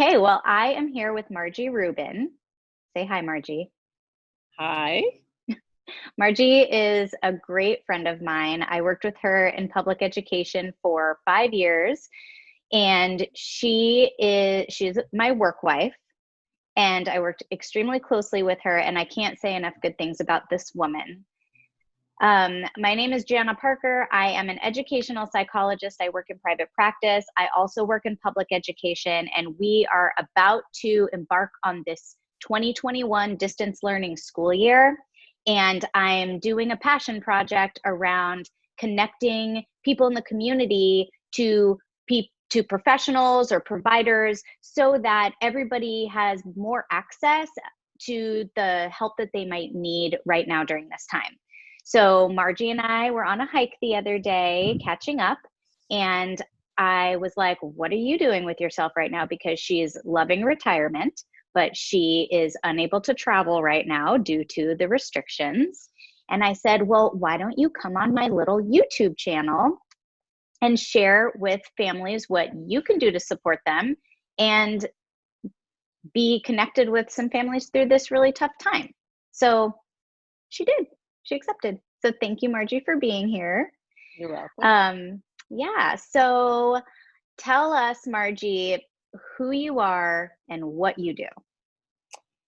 Okay, well, I am here with Margie Rubin. Say hi, Margie. Hi. Margie is a great friend of mine. I worked with her in public education for 5 years, and she's my work wife, and I worked extremely closely with her, and I can't say enough good things about this woman. My name is Gianna Parker. I am an educational psychologist. I work in private practice. I also work in public education, and we are about to embark on this 2021 distance learning school year. And I'm doing a passion project around connecting people in the community to to professionals or providers so that everybody has more access to the help that they might need right now during this time. So Margie and I were on a hike the other day, catching up, and I was like, what are you doing with yourself right now? Because she's loving retirement, but she is unable to travel right now due to the restrictions. And I said, well, why don't you come on my little YouTube channel and share with families what you can do to support them and be connected with some families through this really tough time? So she did. She accepted. So thank you, Margie, for being here. You're welcome. Yeah. So tell us, Margie, who you are and what you do.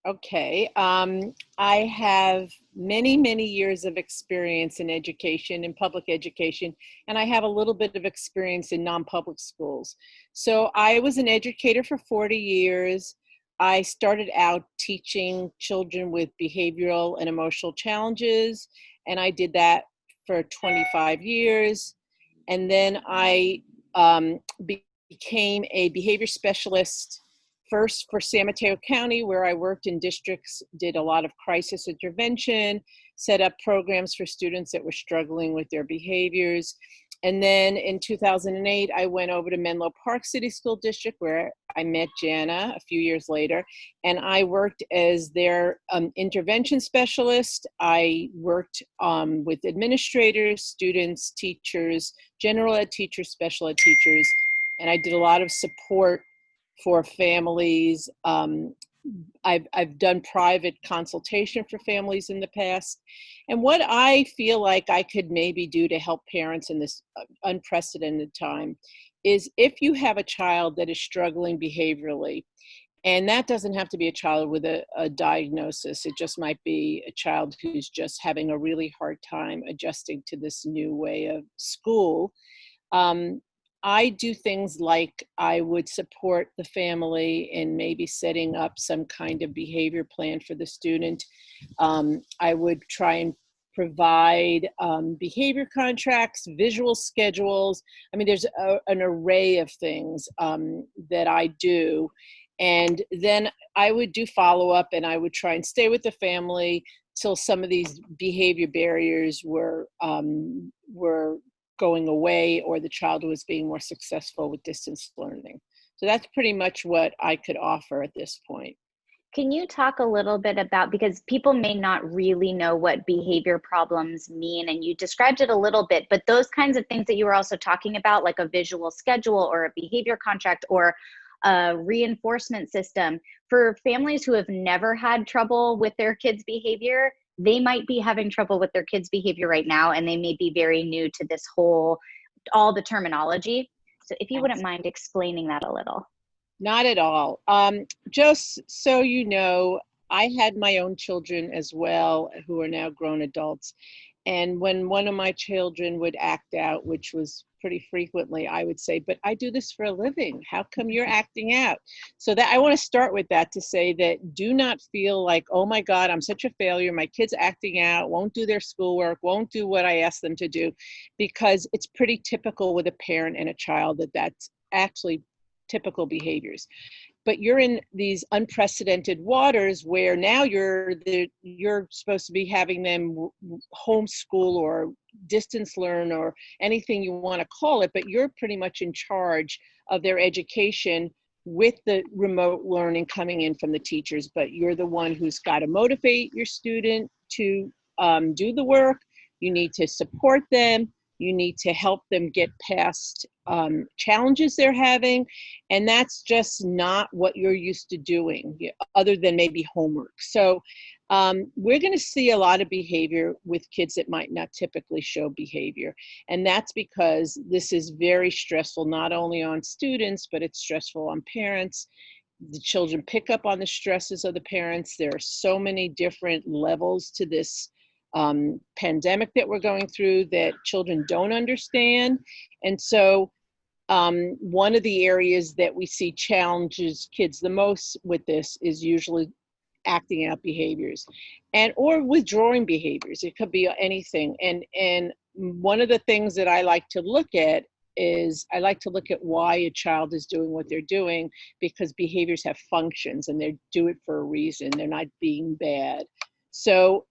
Okay. I have many, many years of experience in education, in public education, and I have a little bit of experience in non-public schools. So I was an educator for 40 years. I started out teaching children with behavioral and emotional challenges, and I did that for 25 years. And then I became a behavior specialist first for San Mateo County, where I worked in districts, did a lot of crisis intervention, set up programs for students that were struggling with their behaviors. And then in 2008, I went over to Menlo Park City School District, where I met Jana a few years later, and I worked as their intervention specialist. I worked with administrators, students, teachers, general ed teachers, special ed teachers, and I did a lot of support for families. I've done private consultation for families in the past. And what I feel like I could maybe do to help parents in this unprecedented time is if you have a child that is struggling behaviorally, and that doesn't have to be a child with a diagnosis, it just might be a child who's just having a really hard time adjusting to this new way of school. I do things like I would support the family in maybe setting up some kind of behavior plan for the student. I would try and provide behavior contracts, visual schedules. I mean, there's an array of things that I do. And then I would do follow-up, and I would try and stay with the family till some of these behavior barriers were going away, or the child was being more successful with distance learning. So that's pretty much what I could offer at this point. Can you talk a little bit about, because people may not really know what behavior problems mean, and you described it a little bit, but those kinds of things that you were also talking about, like a visual schedule or a behavior contract or a reinforcement system, for families who have never had trouble with their kids' behavior, they might be having trouble with their kids' behavior right now, and they may be very new to this all the terminology. So if you wouldn't mind explaining that a little. Not at all. Just so you know, I had my own children as well, who are now grown adults. And when one of my children would act out, which was pretty frequently, I would say, but I do this for a living. How come you're acting out? So that I want to start with that to say that do not feel like, oh my God, I'm such a failure. My kid's acting out, won't do their schoolwork, won't do what I ask them to do, because it's pretty typical with a parent and a child that that's actually typical behaviors. But you're in these unprecedented waters where now you're supposed to be having them homeschool or distance learn or anything you want to call it, but you're pretty much in charge of their education with the remote learning coming in from the teachers. But you're the one who's got to motivate your student to do the work. You need to support them. You need to help them get past challenges they're having. And that's just not what you're used to doing, other than maybe homework. So we're going to see a lot of behavior with kids that might not typically show behavior. And that's because this is very stressful, not only on students, but it's stressful on parents. The children pick up on the stresses of the parents. There are so many different levels to this pandemic that we're going through that children don't understand. And so one of the areas that we see challenges kids the most with this is usually acting out behaviors and or withdrawing behaviors. It could be anything. And one of the things that I like to look at is I like to look at why a child is doing what they're doing, because behaviors have functions and they do it for a reason. They're not being bad. So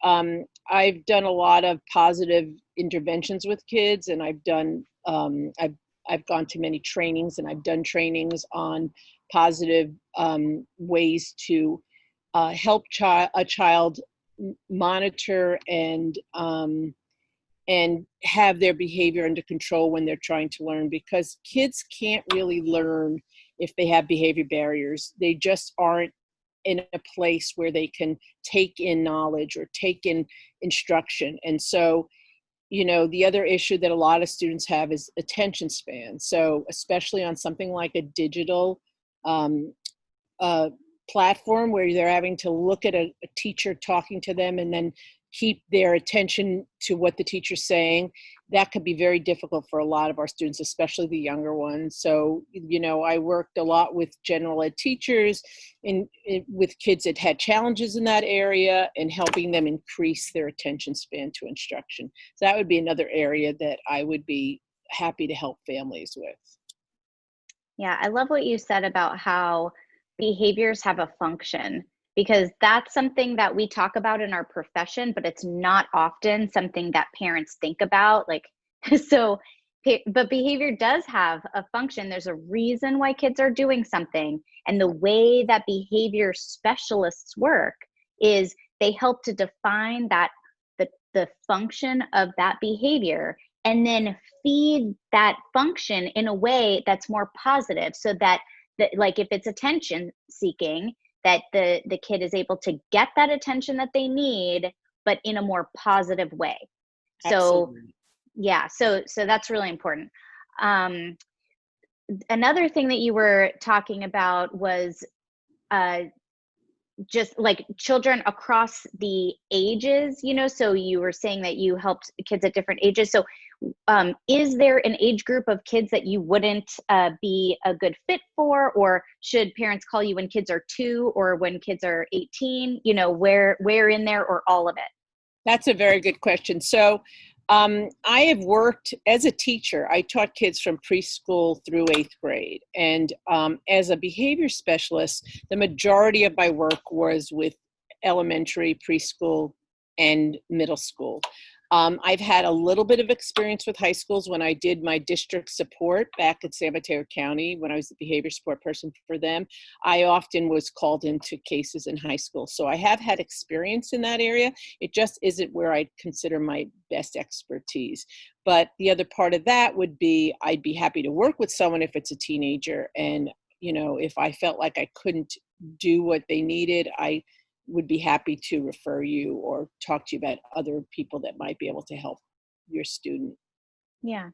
I've done a lot of positive interventions with kids, and I've gone to many trainings, and I've done trainings on positive ways to help a child monitor and have their behavior under control when they're trying to learn, because kids can't really learn if they have behavior barriers. They just aren't in a place where they can take in knowledge or take in instruction. And so, the other issue that a lot of students have is attention span. So especially on something like a digital platform where they're having to look at a teacher talking to them and then keep their attention to what the teacher's saying, that could be very difficult for a lot of our students, especially the younger ones. So, I worked a lot with general ed teachers and with kids that had challenges in that area and helping them increase their attention span to instruction. So that would be another area that I would be happy to help families with. Yeah, I love what you said about how behaviors have a function, because that's something that we talk about in our profession, but it's not often something that parents think about. Like, but behavior does have a function. There's a reason why kids are doing something. And the way that behavior specialists work is they help to define the function of that behavior, and then feed that function in a way that's more positive, so that like if it's attention seeking, that the kid is able to get that attention that they need, but in a more positive way. Absolutely. So yeah, so that's really important. Another thing that you were talking about was just like children across the ages, so you were saying that you helped kids at different ages. So is there an age group of kids that you wouldn't be a good fit for, or should parents call you when kids are 2 or when kids are 18, where in there, or all of it? That's a very good question. So I have worked as a teacher. I taught kids from preschool through 8th grade. And as a behavior specialist, the majority of my work was with elementary, preschool, and middle school. I've had a little bit of experience with high schools when I did my district support back at San Mateo County. When I was the behavior support person for them, I often was called into cases in high school. So I have had experience in that area. It just isn't where I'd consider my best expertise. But the other part of that would be, I'd be happy to work with someone if it's a teenager. And, if I felt like I couldn't do what they needed, I would be happy to refer you or talk to you about other people that might be able to help your student. Yeah.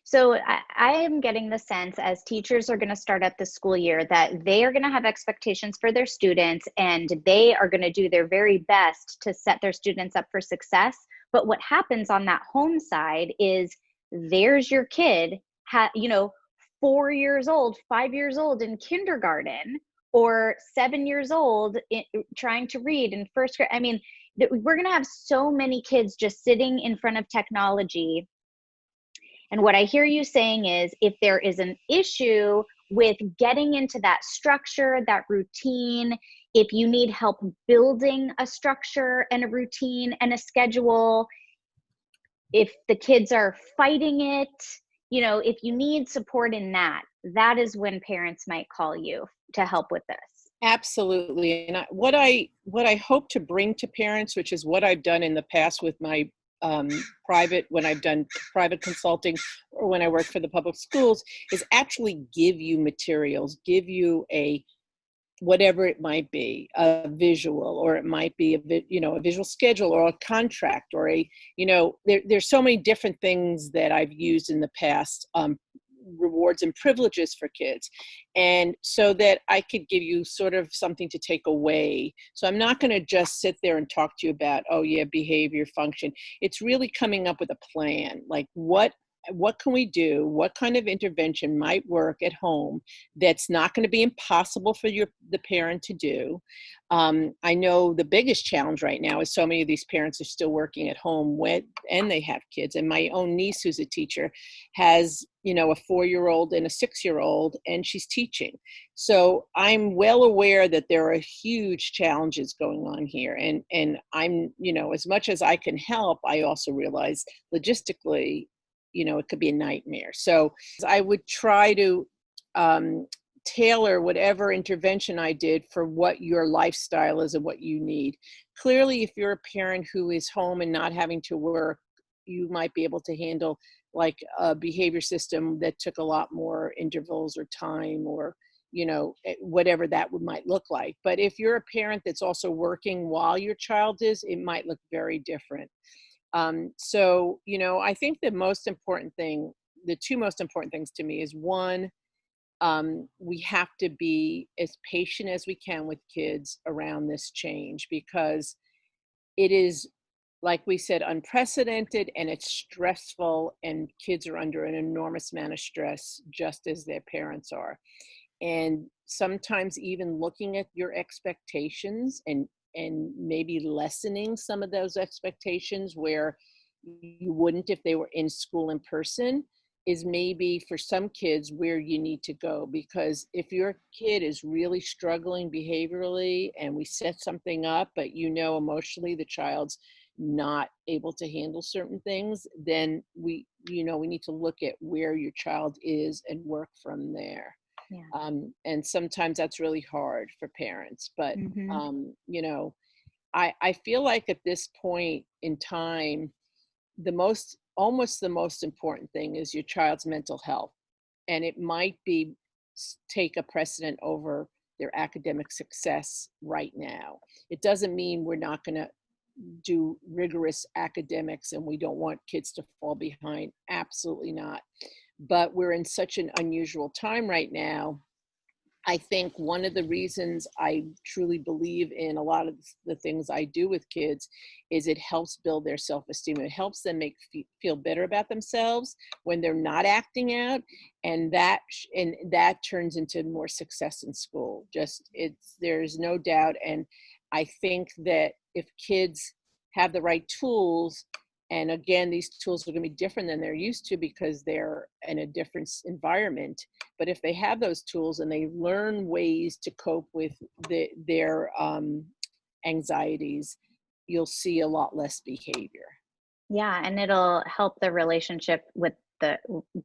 So I am getting the sense, as teachers are going to start up the school year, that they are going to have expectations for their students, and they are going to do their very best to set their students up for success. But what happens on that home side is there's your kid, 4 years old, 5 years old in kindergarten, or 7 years old trying to read in first grade. I mean, we're going to have so many kids just sitting in front of technology. And what I hear you saying is, if there is an issue with getting into that structure, that routine, if you need help building a structure and a routine and a schedule, if the kids are fighting it, if you need support in that, that is when parents might call you to help with this. Absolutely. And what I hope to bring to parents, which is what I've done in the past with my private, when I've done private consulting, or when I work for the public schools, is actually give you materials, give you a whatever it might be, a visual, or it might be a visual schedule, or a contract, or there's so many different things that I've used in the past, rewards and privileges for kids, and so that I could give you sort of something to take away. So I'm not going to just sit there and talk to you about, oh yeah, behavior, function. It's really coming up with a plan, like what can we do? What kind of intervention might work at home that's not going to be impossible for the parent to do? I know the biggest challenge right now is so many of these parents are still working at home and they have kids. And my own niece, who's a teacher, has a 4-year-old and a 6-year-old, and she's teaching. So I'm well aware that there are huge challenges going on here. And I'm, as much as I can help, I also realize logistically, it could be a nightmare. So I would try to tailor whatever intervention I did for what your lifestyle is and what you need. Clearly, if you're a parent who is home and not having to work, you might be able to handle like a behavior system that took a lot more intervals or time, or whatever that might look like. But if you're a parent that's also working while your child is, it might look very different. So, I think the two most important things to me is, one, we have to be as patient as we can with kids around this change, because it is, like we said, unprecedented, and it's stressful, and kids are under an enormous amount of stress, just as their parents are. And sometimes even looking at your expectations and maybe lessening some of those expectations where you wouldn't if they were in school in person, is maybe for some kids where you need to go. Because if your kid is really struggling behaviorally and we set something up, but emotionally the child's not able to handle certain things, then we need to look at where your child is and work from there. Yeah. And sometimes that's really hard for parents, but Mm-hmm. I feel like at this point in time, almost the most important thing is your child's mental health. And it might be take a precedent over their academic success right now. It doesn't mean we're not going to do rigorous academics and we don't want kids to fall behind. Absolutely not. But we're in such an unusual time right now. I think one of the reasons I truly believe in a lot of the things I do with kids is it helps build their self-esteem. It helps them feel better about themselves when they're not acting out, and that turns into more success in school. There's no doubt. And I think that if kids have the right tools, and again, these tools are going to be different than they're used to because they're in a different environment. But if they have those tools and they learn ways to cope with their anxieties, you'll see a lot less behavior. Yeah, and it'll help the relationship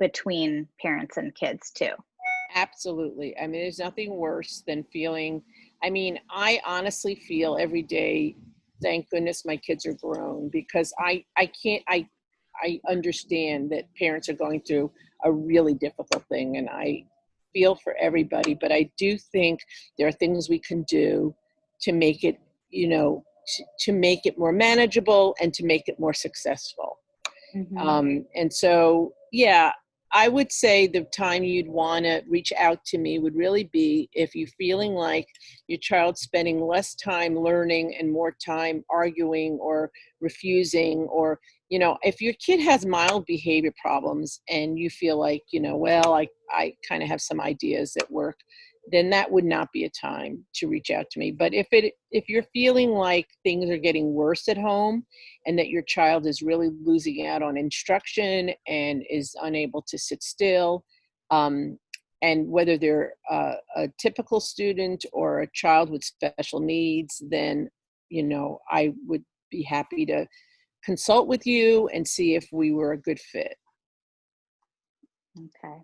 between parents and kids too. Absolutely. I mean, there's nothing worse than feeling, I honestly feel every day, thank goodness my kids are grown, because I understand that parents are going through a really difficult thing, and I feel for everybody, but I do think there are things we can do to make it, to make it more manageable and to make it more successful. Mm-hmm. And so, yeah, I would say the time you'd want to reach out to me would really be if you're feeling like your child's spending less time learning and more time arguing or refusing, or, if your kid has mild behavior problems and you feel like, well, I kind of have some ideas that work, then that would not be a time to reach out to me. But if you're feeling like things are getting worse at home and that your child is really losing out on instruction and is unable to sit still, and whether they're a typical student or a child with special needs, then, I would be happy to consult with you and see if we were a good fit. Okay.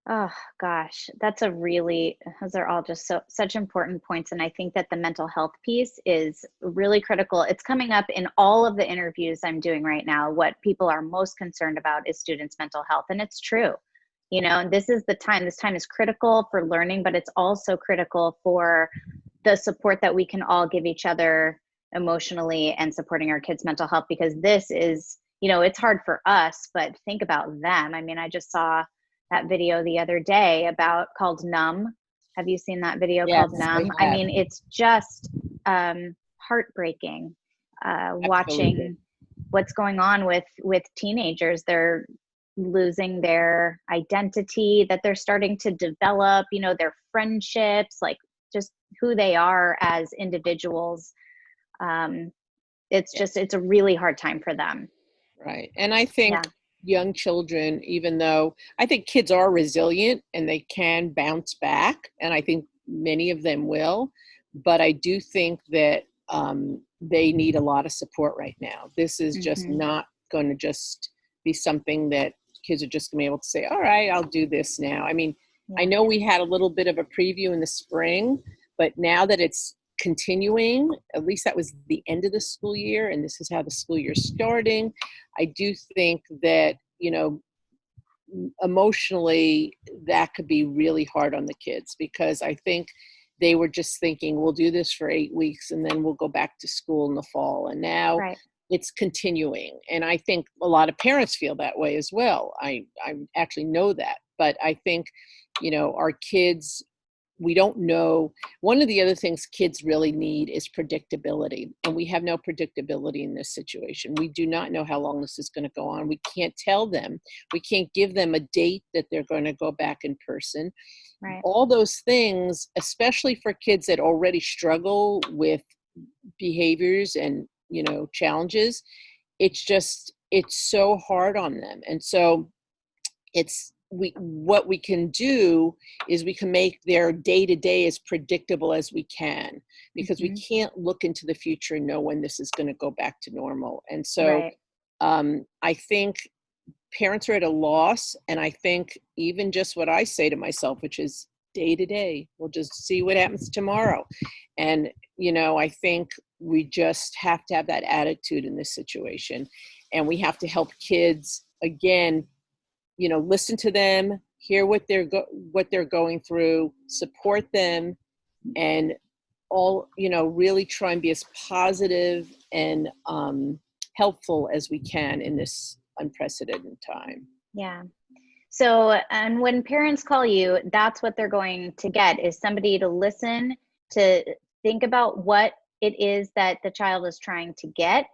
Oh gosh, those are all just such important points. And I think that the mental health piece is really critical. It's coming up in all of the interviews I'm doing right now. What people are most concerned about is students' mental health. And it's true. And this time is critical for learning, but it's also critical for the support that we can all give each other emotionally and supporting our kids' mental health, because this is, it's hard for us, but think about them. I mean, I just saw that video the other day called Numb. Have you seen that video Yes, called I Numb? I have. mean, it's just heartbreaking Absolutely. watching what's going on with teenagers. They're losing their identity that they're starting to develop, their friendships, like just who they are as individuals. Um, it's a really hard time for them. Right. And I think Yeah, young children, even though I think kids are resilient and they can bounce back, and I think many of them will, but I do think that they need a lot of support right now. This is just hmm, not going to just be something that kids are just going to be able to say, all right, I'll do this now. I mean, I yeah, know we had a little bit of a preview in the spring, but now that it's continuing, at least that was the end of the school year, and this is how the school year's starting. I do think that, emotionally, that could be really hard on the kids, because I think they were just thinking, we'll do this for 8 weeks and then we'll go back to school in the fall. And now right. it's continuing. And I think a lot of parents feel that way as well. I actually know that. But I think, our kids, we don't know. One of the other things kids really need is predictability, and we have no predictability in this situation. We do not know how long this is going to go on. We can't tell them. We can't give them a date that they're going to go back in person. Right. All those things, especially for kids that already struggle with behaviors and, challenges, it's so hard on them. And so what we can do is we can make their day to day as predictable as we can, because we Hmm. can't look into the future and know when this is going to go back to normal. And so Right. I think parents are at a loss, and I think even just what I say to myself, which is day to day, we'll just see what happens tomorrow. And I think we just have to have that attitude in this situation, and we have to help kids again, listen to them, hear what they're going through, support them, and all, really try and be as positive and helpful as we can in this unprecedented time. Yeah. So, and when parents call you, that's what they're going to get, is somebody to listen, to think about what it is that the child is trying to get,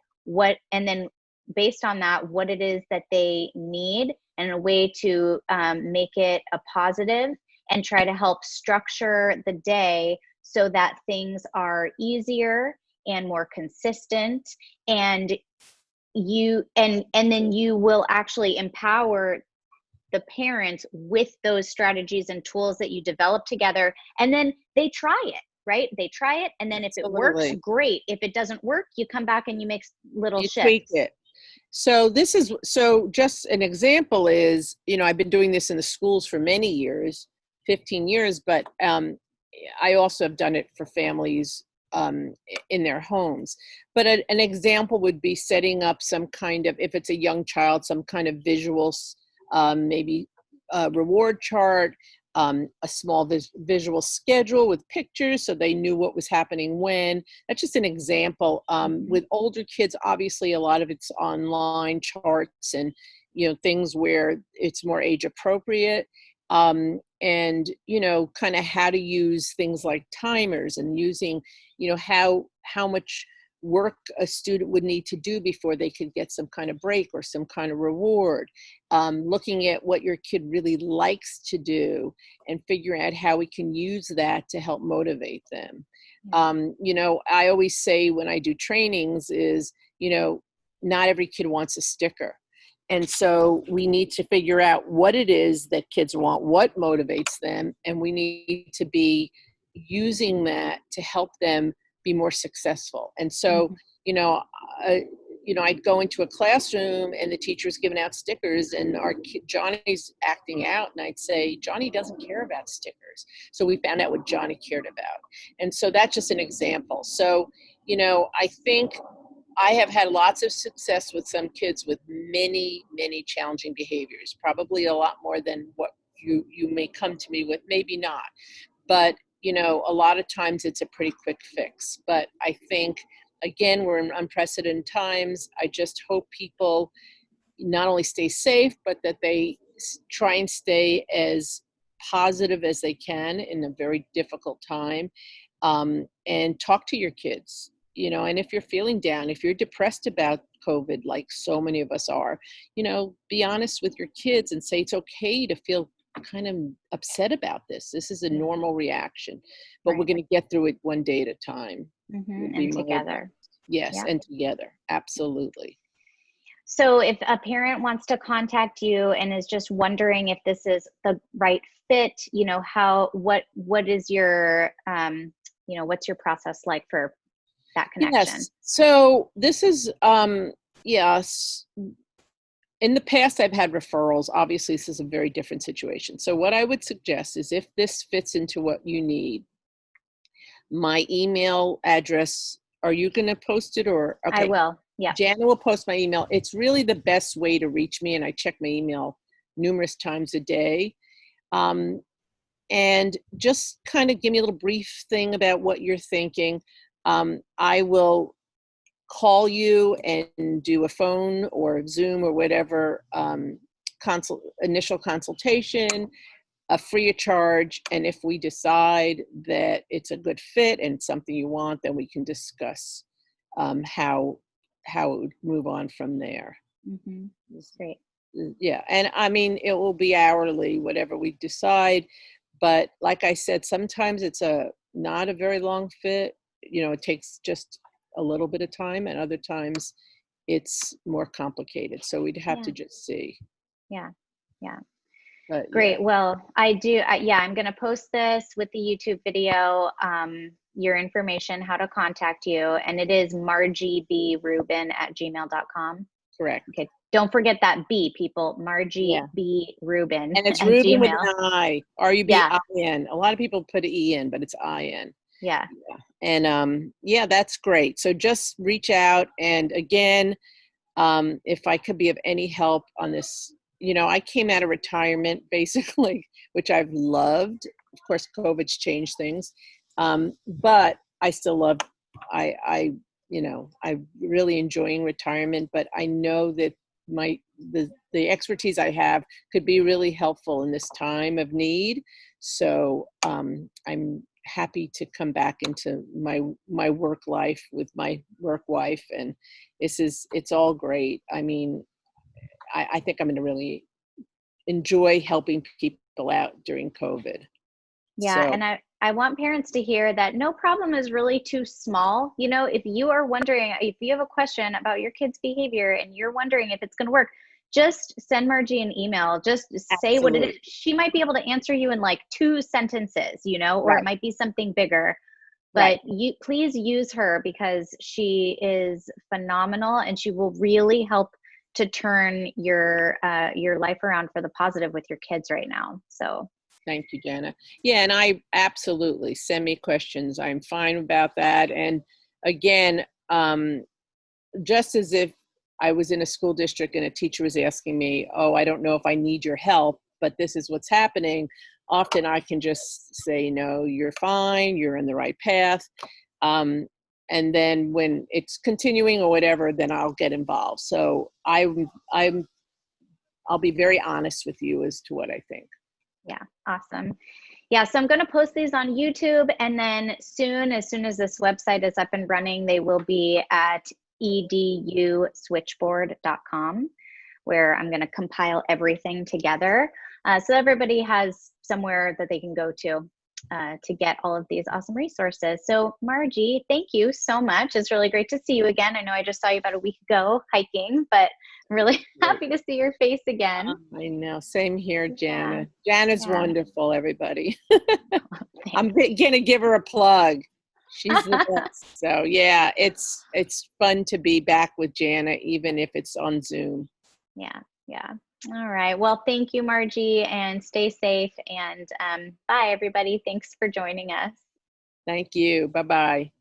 and then based on that, what it is that they need, and a way to make it a positive, and try to help structure the day so that things are easier and more consistent. And then you will actually empower the parents with those strategies and tools that you develop together, and then they try it, right? They try it, and then if it works, Absolutely. great. If it doesn't work, you come back and you make little You tweak shifts. it. So just an example is, I've been doing this in the schools for many years, 15 years, but I also have done it for families in their homes. But an example would be setting up some kind of, if it's a young child, some kind of visual, maybe a reward chart, a small visual schedule with pictures so they knew what was happening when. That's just an example. Mhm. With older kids, obviously a lot of it's online charts and, things where it's more age appropriate. And kind of how to use things like timers, and using, how much work a student would need to do before they could get some kind of break or some kind of reward. Looking at what your kid really likes to do and figuring out how we can use that to help motivate them. Yeah. I always say when I do trainings is, not every kid wants a sticker. And so we need to figure out what it is that kids want, what motivates them, and we need to be using that to help them be more successful. And so, Mhm. you know, uh, I'd go into a classroom and the teacher's giving out stickers and our kid, Johnny's acting out, and I'd say, Johnny doesn't care about stickers. So we found out what Johnny cared about. And so that's just an example. So, I think I have had lots of success with some kids with many, many challenging behaviors, probably a lot more than what you may come to me with, maybe not. But, a lot of times it's a pretty quick fix. But I think, again, we're in unprecedented times. I just hope people not only stay safe, but that they try and stay as positive as they can in a very difficult time, and talk to your kids. And if you're feeling down, if you're depressed about COVID, like so many of us are, be honest with your kids and say it's okay to feel kind of upset about this. This is a normal reaction, but we're going to get through it one day at a time. And together. Yes, Yeah. and together. Absolutely. So if a parent wants to contact you and is just wondering if this is the right fit, what is your, what's your process like for that connection? Yes. So this is, yes. In the past, I've had referrals. Obviously, this is a very different situation. So what I would suggest is if this fits into what you need, my email address, are you going to post it or? Okay. I will. Yeah. Jana will post my email. It's really the best way to reach me, and I check my email numerous times a day. And just kind of give me a little brief thing about what you're thinking. I will call you and do a phone or Zoom or whatever initial consultation, free of charge. And if we decide that it's a good fit and something you want, then we can discuss how it would move on from there. That's great. Yeah, and I mean, it will be hourly, whatever we decide. But like I said, sometimes it's not a very long fit. It takes just a little bit of time, and other times it's more complicated. So we'd have to just see. Yeah. But, great. yeah. Well, I'm going to post this with the YouTube video, your information, how to contact you. And it is margiebrubin@gmail.com. Correct. Okay. Don't forget that B, people. Margie B. Rubin. And it's at Rubin Gmail. with an I. R-U-B-I-N. A lot of people put an E in, but it's I-N. Yeah. And that's great. So just reach out. And again, if I could be of any help on this, I came out of retirement basically, which I've loved. Of course, COVID's changed things. But I still love, I'm really enjoying retirement, but I know that the expertise I have could be really helpful in this time of need. So I'm happy to come back into my work life with my work wife, and it's all great. I mean, I think I'm going to really enjoy helping people out during COVID. Yeah. So. And I want parents to hear that no problem is really too small. If you are wondering, if you have a question about your kid's behavior and you're wondering if it's going to work, just send Margie an email. Just say what it is. She might be able to answer you in like 2 sentences, or it might be something bigger. But you please use her, because she is phenomenal and she will really help to turn your life around for the positive with your kids right now. So. Thank you, Jana. Yeah, and I absolutely send me questions. I'm fine about that. And again, just as if I was in a school district and a teacher was asking me, oh, I don't know if I need your help, but this is what's happening. Often I can just say, no, you're fine. You're in the right path. And then when it's continuing or whatever, then I'll get involved. So I'll be very honest with you as to what I think. Yeah. Awesome. Yeah. So I'm going to post these on YouTube, and then as soon as this website is up and running, they will be at eduswitchboard.com, where I'm going to compile everything together. So everybody has somewhere that they can go to get all of these awesome resources. So Margie, thank you so much. It's really great to see you again. I know I just saw you about a week ago hiking, but I'm really happy to see your face again. I know. Same here, Jana. Jana's wonderful, everybody. I'm going to give her a plug. She's the best. So yeah, it's fun to be back with Jana, even if it's on Zoom. Yeah, yeah. All right. Well, thank you, Margie, and stay safe. And bye, everybody. Thanks for joining us. Thank you. Bye bye.